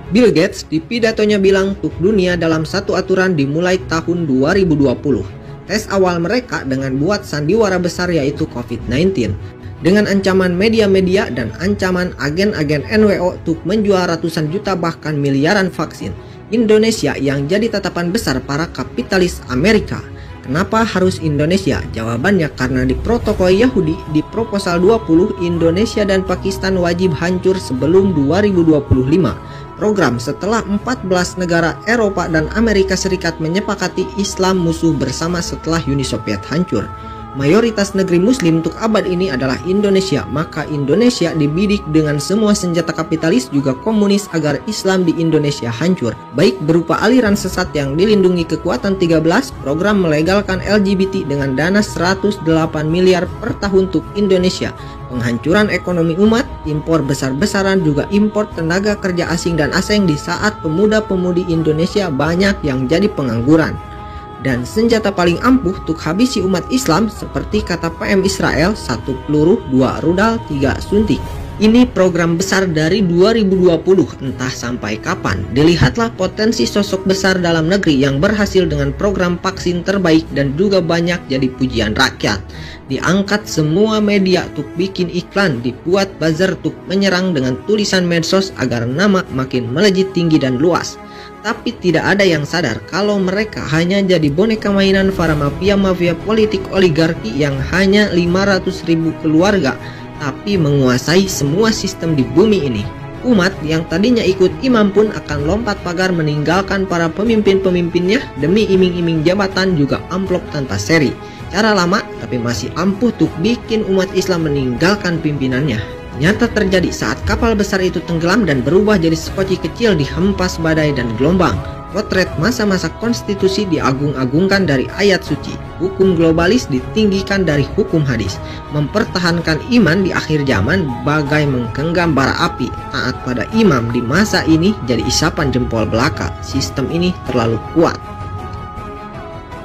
Bill Gates di pidatonya bilang untuk dunia dalam satu aturan dimulai tahun 2020. Tes awal mereka dengan buat sandiwara besar yaitu COVID-19. Dengan ancaman media-media dan ancaman agen-agen NWO untuk menjual ratusan juta bahkan miliaran vaksin. Indonesia yang jadi tatapan besar para kapitalis Amerika. Kenapa harus Indonesia? Jawabannya karena di protokol Yahudi di proposal 20 Indonesia dan Pakistan wajib hancur sebelum 2025. Program setelah 14 negara Eropa dan Amerika Serikat menyepakati Islam musuh bersama setelah Uni Soviet hancur. Mayoritas negeri muslim untuk abad ini adalah Indonesia, maka Indonesia dibidik dengan semua senjata kapitalis juga komunis agar Islam di Indonesia hancur. Baik berupa aliran sesat yang dilindungi kekuatan 13, program melegalkan LGBT dengan dana 108 miliar per tahun untuk Indonesia. Penghancuran ekonomi umat, impor besar-besaran juga impor tenaga kerja asing dan asing di saat pemuda-pemudi Indonesia banyak yang jadi pengangguran. Dan senjata paling ampuh untuk habisi umat Islam seperti kata PM Israel, 1 peluru, 2 rudal, 3 suntik. Ini program besar dari 2020, entah sampai kapan. Dilihatlah potensi sosok besar dalam negeri yang berhasil dengan program vaksin terbaik dan juga banyak jadi pujian rakyat. Diangkat semua media untuk bikin iklan, dibuat buzzer untuk menyerang dengan tulisan medsos agar nama makin melejit tinggi dan luas. Tapi tidak ada yang sadar kalau mereka hanya jadi boneka mainan para mafia-mafia politik oligarki yang hanya 500.000 keluarga, tapi menguasai semua sistem di bumi ini. Umat yang tadinya ikut imam pun akan lompat pagar meninggalkan para pemimpin-pemimpinnya demi iming-iming jabatan juga amplop tanpa seri. Cara lama tapi masih ampuh untuk bikin umat Islam meninggalkan pimpinannya. Nyata terjadi saat kapal besar itu tenggelam dan berubah jadi sekoci kecil dihempas badai dan gelombang. Potret masa-masa konstitusi diagung-agungkan dari ayat suci. Hukum globalis ditinggikan dari hukum hadis. Mempertahankan iman di akhir zaman bagai menggenggam bara api. Taat pada imam di masa ini jadi isapan jempol belaka. Sistem ini terlalu kuat.